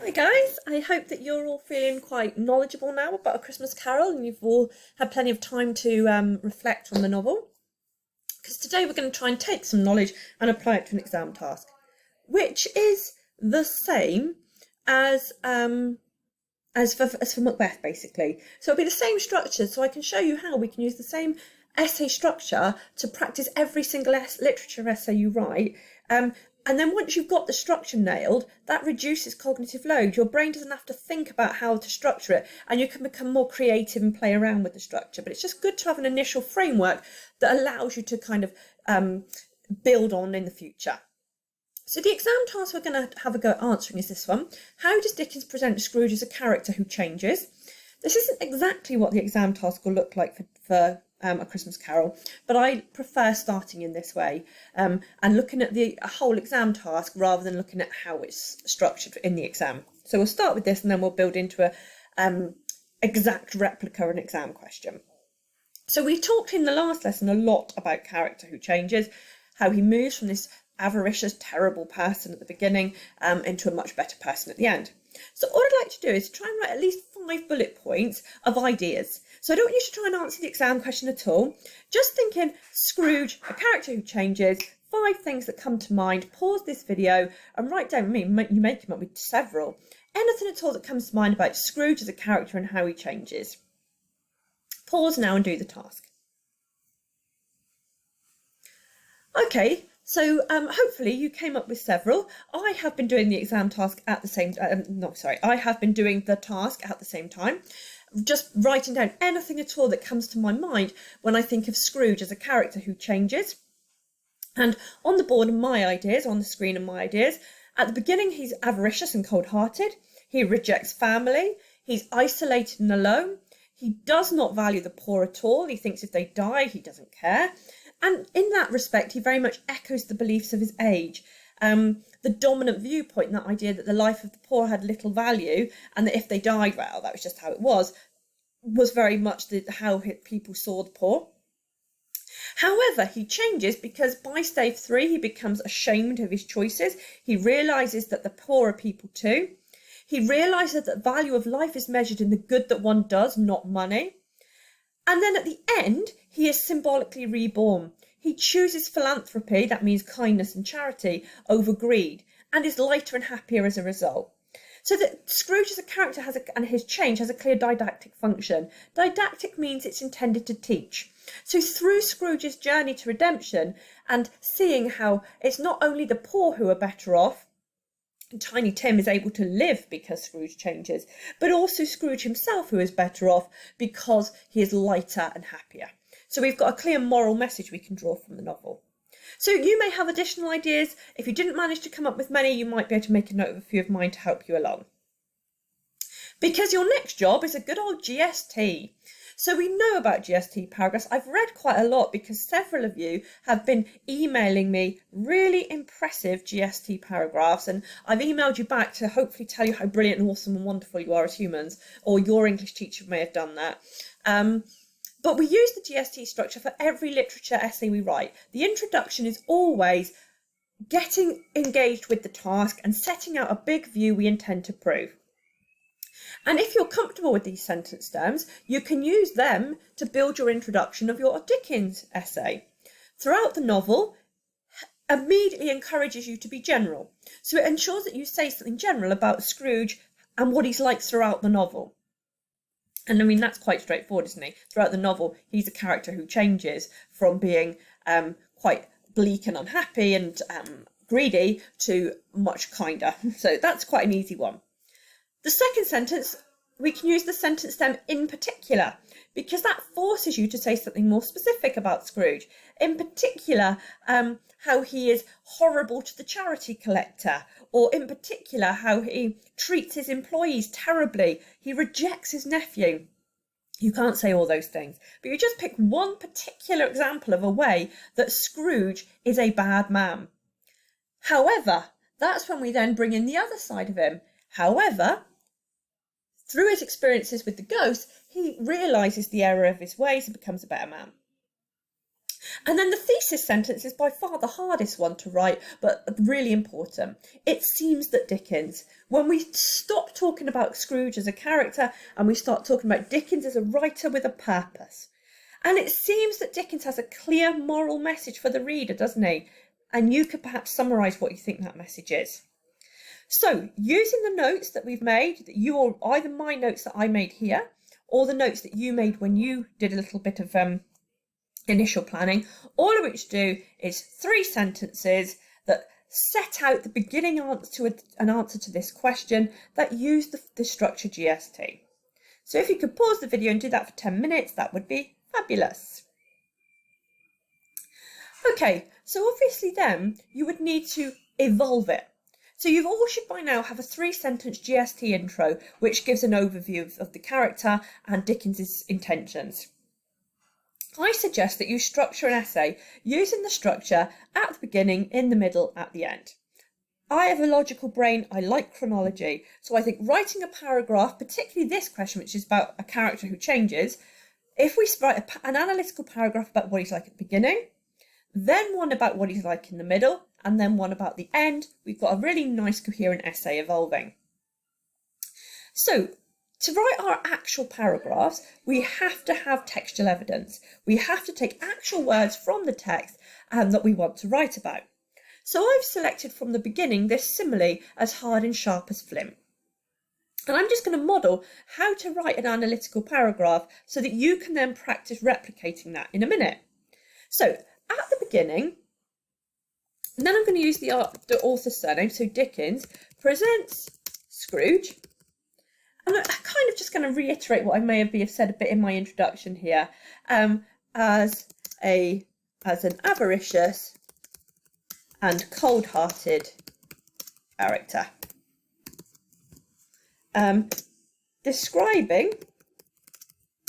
Hi guys, I hope that you're all feeling quite knowledgeable now about A Christmas Carol and you've all had plenty of time to reflect on the novel. Because today we're going to try and take some knowledge and apply it to an exam task, which is the same as for Macbeth basically. So it'll be the same structure, so I can show you how we can use the same essay structure to practice every single literature essay you write. And then once you've got the structure nailed, that reduces cognitive load. Your brain doesn't have to think about how to structure it, and you can become more creative and play around with the structure. But it's just good to have an initial framework that allows you to kind of build on in the future. So the exam task we're going to have a go at answering is this one. How does Dickens present Scrooge as a character who changes? This isn't exactly what the exam task will look like for A Christmas Carol, but I prefer starting in this way and looking at the whole exam task rather than looking at how it's structured in the exam. So we'll start with this and then we'll build into a exact replica of an exam question. So we talked in the last lesson a lot about character who changes, how he moves from this avaricious, terrible person at the beginning into a much better person at the end. So what I'd like to do is try and write at least 5 bullet points of ideas. So I don't want you to try and answer the exam question at all. Just thinking Scrooge, a character who changes, 5 things that come to mind. Pause this video and write down, you may come up with several. Anything at all that comes to mind about Scrooge as a character and how he changes. Pause now and do the task. Okay. So hopefully you came up with several. I have been doing the exam task at the same I have been doing the task at the same time, just writing down anything at all that comes to my mind when I think of Scrooge as a character who changes. And on the board are my ideas, on the screen are my ideas. At the beginning, he's avaricious and cold-hearted. He rejects family. He's isolated and alone. He does not value the poor at all. He thinks if they die, he doesn't care. And in that respect, he very much echoes the beliefs of his age. The dominant viewpoint, that idea that the life of the poor had little value and that if they died, well, that was just how it was very much how people saw the poor. However, he changes because by stage 3, he becomes ashamed of his choices. He realises that the poor are people too. He realises that the value of life is measured in the good that one does, not money. And then at the end, he is symbolically reborn. He chooses philanthropy, that means kindness and charity, over greed, and is lighter and happier as a result. So that Scrooge as a character and his change has a clear didactic function. Didactic means it's intended to teach. So through Scrooge's journey to redemption and seeing how it's not only the poor who are better off, Tiny Tim is able to live because Scrooge changes, but also Scrooge himself who is better off because he is lighter and happier. So we've got a clear moral message we can draw from the novel. So you may have additional ideas. If you didn't manage to come up with many, you might be able to make a note of a few of mine to help you along. Because your next job is a good old GST. So we know about GST paragraphs. I've read quite a lot because several of you have been emailing me really impressive GST paragraphs, and I've emailed you back to hopefully tell you how brilliant and awesome and wonderful you are as humans, or your English teacher may have done that. But we use the GST structure for every literature essay we write. The introduction is always getting engaged with the task and setting out a big view we intend to prove. And if you're comfortable with these sentence stems, you can use them to build your introduction of your Dickens essay. Throughout the novel, immediately encourages you to be general. So it ensures that you say something general about Scrooge and what he's like throughout the novel. And I mean, that's quite straightforward, isn't he? Throughout the novel, he's a character who changes from being quite bleak and unhappy and greedy to much kinder. So that's quite an easy one. The second sentence, we can use the sentence stem in particular, because that forces you to say something more specific about Scrooge. In particular, how he is horrible to the charity collector, or in particular, how he treats his employees terribly. He rejects his nephew. You can't say all those things, but you just pick one particular example of a way that Scrooge is a bad man. However, that's when we then bring in the other side of him. However, through his experiences with the ghost, he realises the error of his ways and becomes a better man. And then the thesis sentence is by far the hardest one to write, but really important. It seems that Dickens, when we stop talking about Scrooge as a character and we start talking about Dickens as a writer with a purpose, and it seems that Dickens has a clear moral message for the reader, doesn't he? And you could perhaps summarise what you think that message is. So, using the notes that we've made, either my notes that I made here, or the notes that you made when you did a little bit of initial planning, all of which do is 3 sentences that set out the beginning answer to an answer to this question that use the structure GST. So if you could pause the video and do that for 10 minutes, that would be fabulous. Okay, so obviously then you would need to evolve it. So you all should by now have a 3-sentence GST intro, which gives an overview of the character and Dickens's intentions. I suggest that you structure an essay using the structure at the beginning, in the middle, at the end. I have a logical brain, I like chronology, so I think writing a paragraph, particularly this question, which is about a character who changes, if we write an analytical paragraph about what he's like at the beginning, then one about what he's like in the middle, and then one about the end, we've got a really nice coherent essay evolving. So, to write our actual paragraphs, we have to have textual evidence. We have to take actual words from the text that we want to write about. So I've selected from the beginning this simile as hard and sharp as flint. And I'm just going to model how to write an analytical paragraph so that you can then practice replicating that in a minute. So at the beginning, and then I'm going to use the author's surname, so Dickens presents Scrooge. And I'm kind of just going to reiterate what I may have said a bit in my introduction here, as an avaricious and cold-hearted character. Describing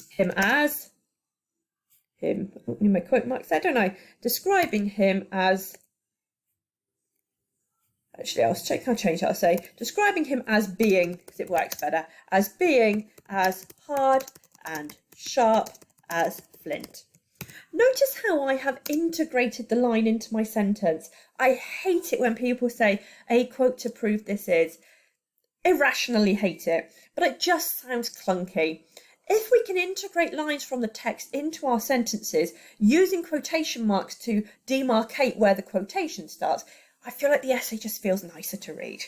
him as him. I need my quote marks there, don't I? Describing him as. Actually, I'll change that. I'll say describing him as being, because it works better, as being as hard and sharp as flint. Notice how I have integrated the line into my sentence. I hate it when people say a quote to prove this is. Irrationally hate it, but it just sounds clunky. If we can integrate lines from the text into our sentences using quotation marks to demarcate where the quotation starts, I feel like the essay just feels nicer to read.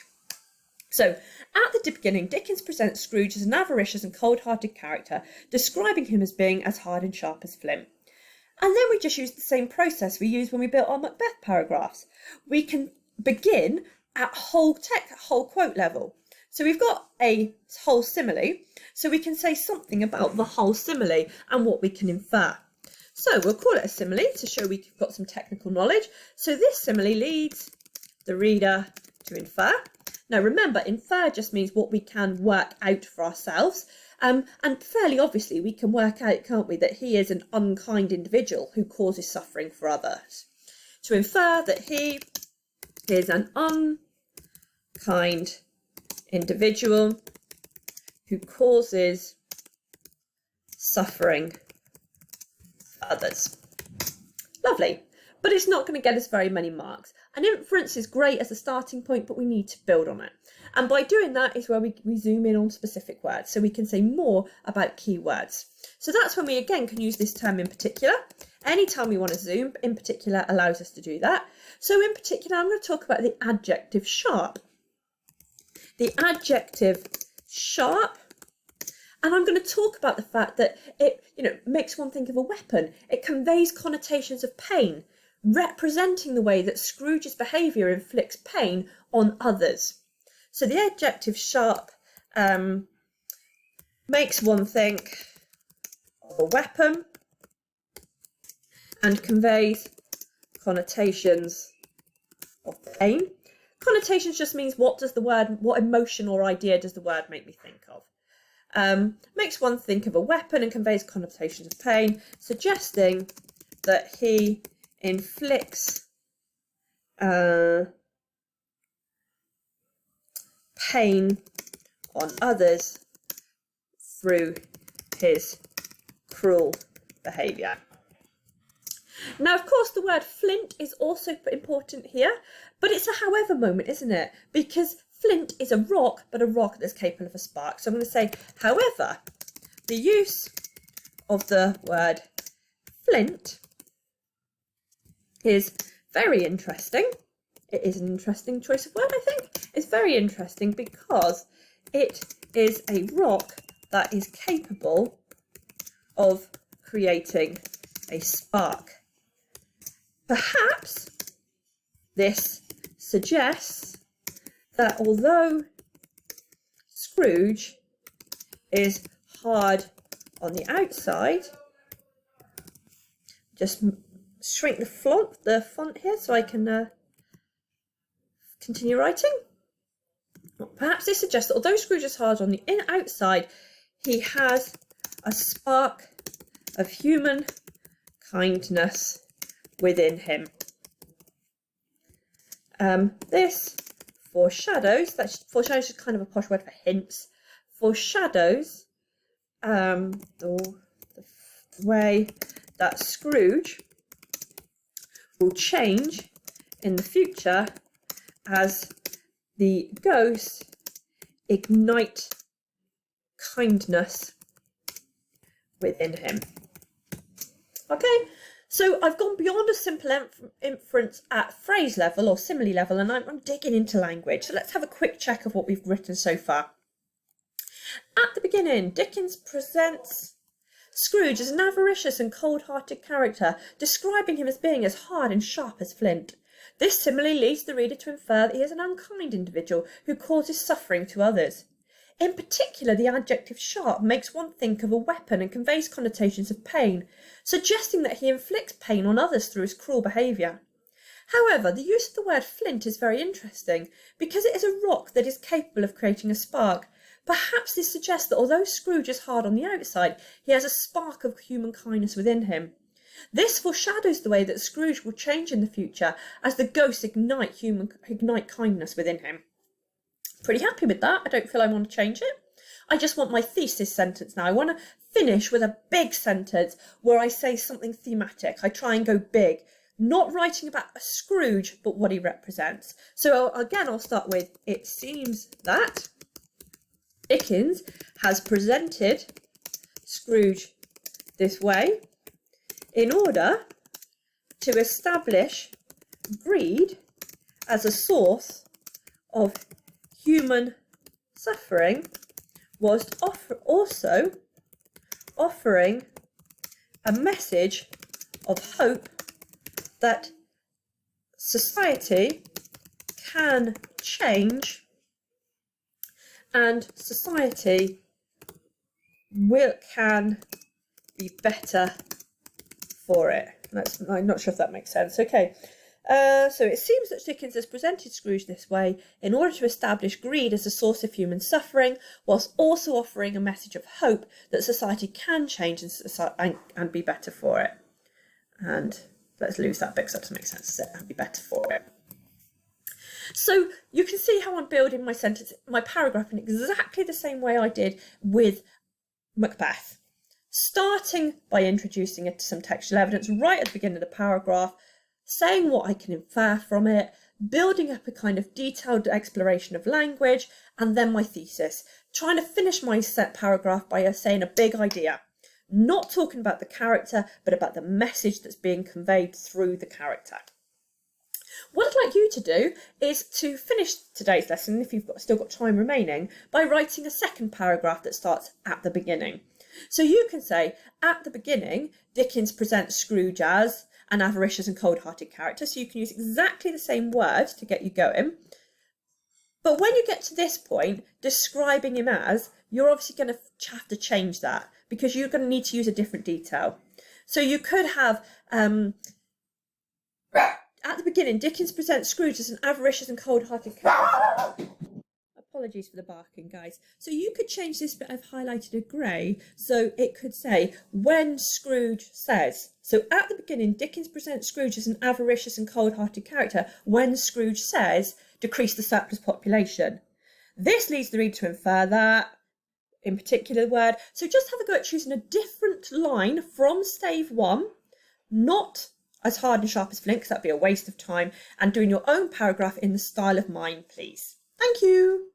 So, at the beginning, Dickens presents Scrooge as an avaricious and cold-hearted character, describing him as being as hard and sharp as flint. And then we just use the same process we used when we built our Macbeth paragraphs. We can begin at whole quote level. So we've got a whole simile, so we can say something about the whole simile and what we can infer. So we'll call it a simile to show we've got some technical knowledge. So this simile leads the reader to infer. Now remember, infer just means what we can work out for ourselves. And fairly obviously we can work out, can't we, that he is an unkind individual who causes suffering for others. To infer that he is an unkind individual who causes suffering for others. Lovely. But it's not going to get us very many marks. An inference is great as a starting point, but we need to build on it. And by doing that is where we zoom in on specific words, so we can say more about key words. So that's when we again can use this term in particular. Anytime we want to zoom, in particular allows us to do that. So in particular, I'm going to talk about the adjective sharp. The adjective sharp. And I'm going to talk about the fact that it, makes one think of a weapon. It conveys connotations of pain, representing the way that Scrooge's behaviour inflicts pain on others. So the adjective sharp makes one think of a weapon and conveys connotations of pain. Connotations just means what emotion or idea does the word make me think of. Makes one think of a weapon and conveys connotations of pain, suggesting that he inflicts pain on others through his cruel behaviour. Now, of course, the word flint is also important here, but it's a however moment, isn't it? Because flint is a rock, but a rock that's capable of a spark. So I'm going to say, however, the use of the word flint is very interesting. It is an interesting choice of word, I think. It's very interesting because it is a rock that is capable of creating a spark. Perhaps this suggests that although Scrooge is hard on the outside, just shrink the font here so I can continue writing. Perhaps this suggests that although Scrooge is hard on the outside, he has a spark of human kindness within him. This foreshadows, foreshadows is kind of a posh word for hints, foreshadows the way that Scrooge will change in the future as the ghosts ignite kindness within him. Okay, so I've gone beyond a simple inference at phrase level or simile level, and I'm digging into language. So let's have a quick check of what we've written so far. At the beginning, Dickens presents Scrooge as an avaricious and cold-hearted character, describing him as being as hard and sharp as flint. This simile leads the reader to infer that he is an unkind individual who causes suffering to others. In particular, the adjective sharp makes one think of a weapon and conveys connotations of pain, suggesting that he inflicts pain on others through his cruel behaviour. However, the use of the word flint is very interesting, because it is a rock that is capable of creating a spark. Perhaps this suggests that although Scrooge is hard on the outside, he has a spark of human kindness within him. This foreshadows the way that Scrooge will change in the future as the ghosts ignite kindness within him. Pretty happy with that. I don't feel I want to change it. I just want my thesis sentence now. I want to finish with a big sentence where I say something thematic. I try and go big, not writing about a Scrooge, but what he represents. So again, I'll start with, it seems that Dickens has presented Scrooge this way in order to establish greed as a source of human suffering, whilst also offering a message of hope that society can change and society can be better for it. I'm not sure if that makes sense. Okay, so it seems that Dickens has presented Scrooge this way in order to establish greed as a source of human suffering, whilst also offering a message of hope that society can change and be better for it. And let's lose that bit because that doesn't make sense, and be better for it. So you can see how I'm building my sentence, my paragraph in exactly the same way I did with Macbeth. Starting by introducing some textual evidence right at the beginning of the paragraph, saying what I can infer from it, building up a kind of detailed exploration of language, and then my thesis. Trying to finish my set paragraph by saying a big idea. Not talking about the character, but about the message that's being conveyed through the character. What I'd like you to do is to finish today's lesson, if you've still got time remaining, by writing a second paragraph that starts at the beginning. So you can say, at the beginning, Dickens presents Scrooge as an avaricious and cold-hearted character, so you can use exactly the same words to get you going. But when you get to this point, describing him as, you're obviously going to have to change that, because you're going to need to use a different detail. So you could have, at the beginning, Dickens presents Scrooge as an avaricious and cold-hearted character. Apologies for the barking, guys. So you could change this bit I've highlighted a grey, so it could say, when Scrooge says. So at the beginning, Dickens presents Scrooge as an avaricious and cold-hearted character when Scrooge says, decrease the surplus population. This leads the reader to infer that, in particular word. So just have a go at choosing a different line from stave 1, not as hard and sharp as flint, because that'd be a waste of time, and doing your own paragraph in the style of mine, please. Thank you.